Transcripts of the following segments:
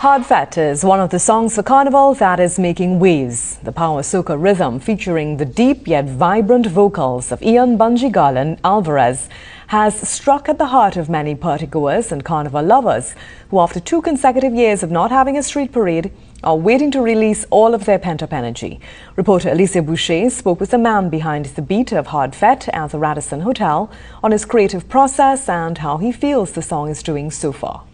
Hard FETE is one of the songs for Carnival that is making waves. The power soca rhythm featuring the deep yet vibrant vocals of Bunji Garland Alvarez has struck at the heart of many partygoers and Carnival lovers who, after 2 consecutive years of not having a street parade, are waiting to release all of their pent-up energy. Reporter Alicia Boucher spoke with the man behind the beat of Hard FETE at the Radisson Hotel on his creative process and how he feels the song is doing so far.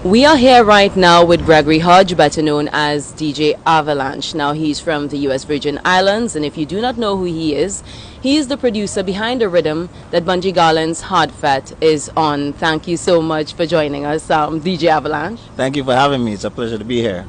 We are here right now with Gregory Hodge, better known as DJ Avalanche. Now, he's from the U.S. Virgin Islands, and if you do not know who he is the producer behind the rhythm that Bunji Garland's Hard FETE is on. Thank you so much for joining us, DJ Avalanche. Thank you for having me. It's a pleasure to be here.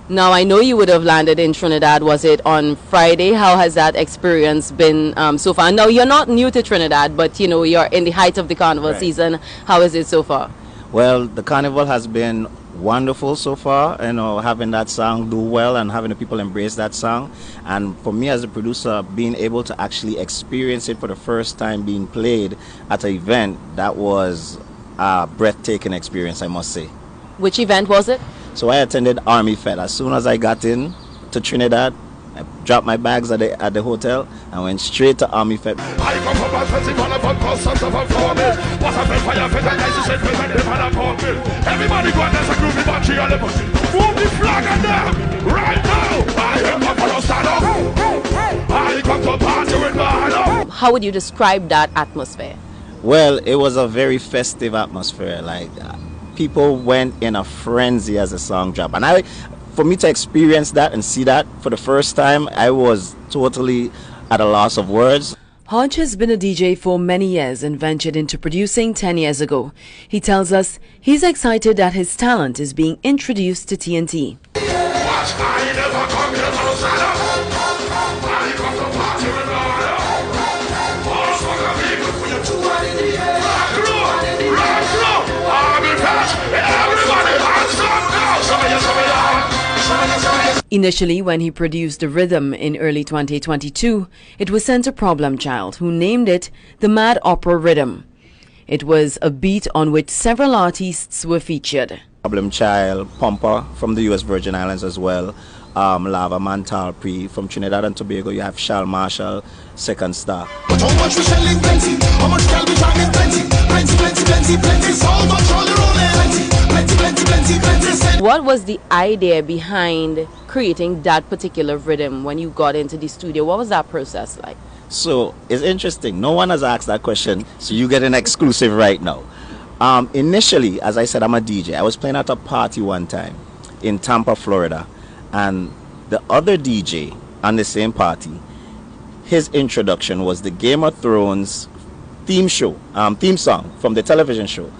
Now, I know you would have landed in Trinidad. Was it on Friday? How has that experience been so far? Now, you're not new to Trinidad, but you know, you're in the height of the carnival season. How is it so far? Well, the carnival has been wonderful so far, you know, having that song do well and having the people embrace that song. And for me as a producer, being able to actually experience it for the first time being played at an event, that was a breathtaking experience, I must say. Which event was it? So I attended Army FETE. As soon as I got in to Trinidad, I dropped my bags at the hotel and went straight to Army FETE. Everybody go and dance a groovy Bunji on the bus. Move the flag and them right now. I am up for the stand up. I come to party with my hand up. How would you describe that atmosphere? Well, it was a very festive atmosphere. Like people went in a frenzy as the song dropped, and for me to experience that and see that for the first time, I was totally at a loss of words. Hodge has been a DJ for many years and ventured into producing 10 years ago. He tells us he's excited that his talent is being introduced to TNT. Initially, when he produced the rhythm in early 2022, it was sent to Problem Child, who named it the Mad Opera Rhythm. It was a beat on which several artists were featured. Problem Child, Pumper from the U.S. Virgin Islands as well, Lava Mantalpri from Trinidad and Tobago. You have Shal Marshall, Second Star. But how much we selling plenty? How much can we charging plenty? Plenty, so much all around plenty. What was the idea behind creating that particular rhythm when you got into the studio? What was that process like? So it's interesting. No one has asked that question, so you get an exclusive right now. Initially, as I said, I'm a DJ. I was playing at a party one time in Tampa, Florida, and the other DJ on the same party, his introduction was the Game of Thrones theme song from the television show.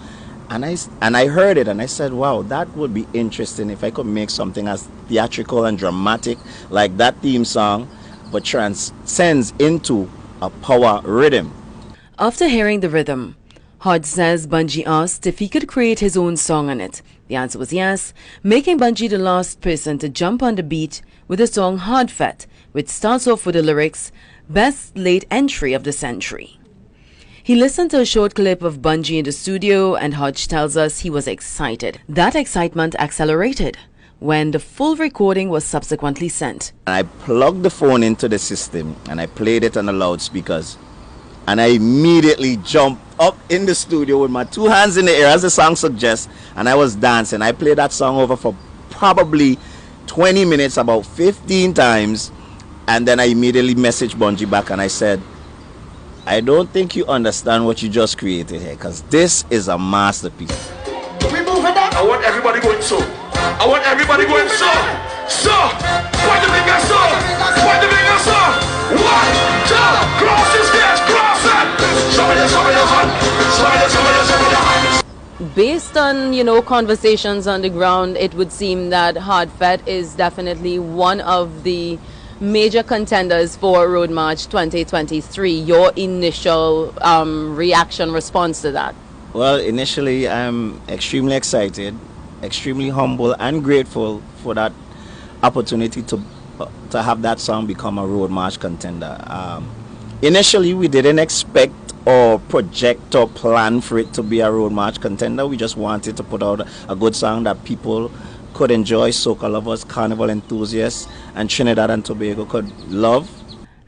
And I heard it and I said, wow, that would be interesting if I could make something as theatrical and dramatic like that theme song, but transcends into a power rhythm. After hearing the rhythm, Hodge says Bunji asked if he could create his own song on it. The answer was yes, making Bunji the last person to jump on the beat with the song Hard FETE, which starts off with the lyrics, "Best late entry of the century." He listened to a short clip of Bunji in the studio, and Hodge tells us he was excited. That excitement accelerated when the full recording was subsequently sent. I plugged the phone into the system and I played it on the loudspeakers, and I immediately jumped up in the studio with my 2 hands in the air as the song suggests, and I was dancing. I played that song over for probably 20 minutes, about 15 times, and then I immediately messaged Bunji back and I said, I don't think you understand what you just created here, because this is a masterpiece. We moving up. I want everybody going so. I want everybody going so. So. Point the finger so. Point the finger so. 1, 2. Cross this gas. Cross it. Show me your hand. Show me your Based on, you know, conversations on the ground, it would seem that Hard FETE is definitely one of the major contenders for Road March 2023. Your initial reaction, response to that? Well, initially I'm extremely excited, extremely humble and grateful for that opportunity to have that song become a Road March contender. Initially we didn't expect or project or plan for it to be a road march contender. We just wanted to put out a good song that people could enjoy, soca lovers, carnival enthusiasts, and Trinidad and Tobago could love.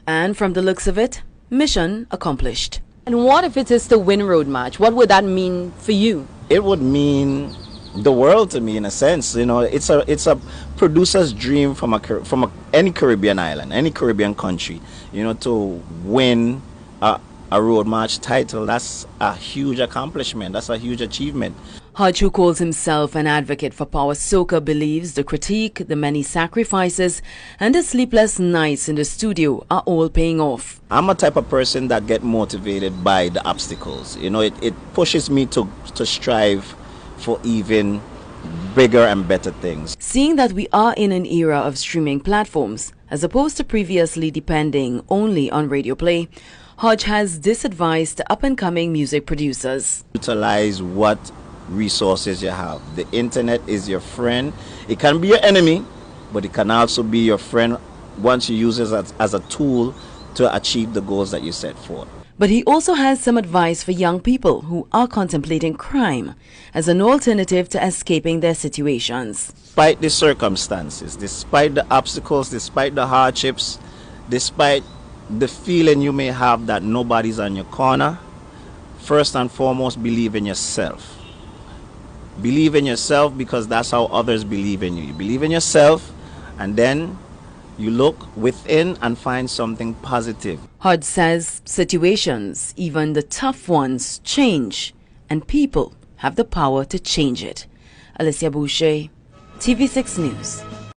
And from the looks of it, mission accomplished. And what if it is to win road march? What would that mean for you? It would mean the world to me, in a sense. You know, it's a producer's dream from any Caribbean island, any Caribbean country. You know, to win a road march title, that's a huge accomplishment. That's a huge achievement. Hodge, who calls himself an advocate for power soca, believes the critique, the many sacrifices, and the sleepless nights in the studio are all paying off. I'm a type of person that get motivated by the obstacles. You know, it pushes me to strive for even bigger and better things. Seeing that we are in an era of streaming platforms, as opposed to previously depending only on radio play, Hodge has this advice to up-and-coming music producers. Utilize what resources you have. The internet is your friend. It can be your enemy, but it can also be your friend once you use it as a tool to achieve the goals that you set forth. But he also has some advice for young people who are contemplating crime as an alternative to escaping their situations. Despite the circumstances, despite the obstacles, despite the hardships, despite the feeling you may have that nobody's on your corner, first and foremost, believe in yourself. Believe in yourself, because that's how others believe in you. You believe in yourself, and then you look within and find something positive. Hodge says situations, even the tough ones, change, and people have the power to change it. Alicia Boucher, TV6 News.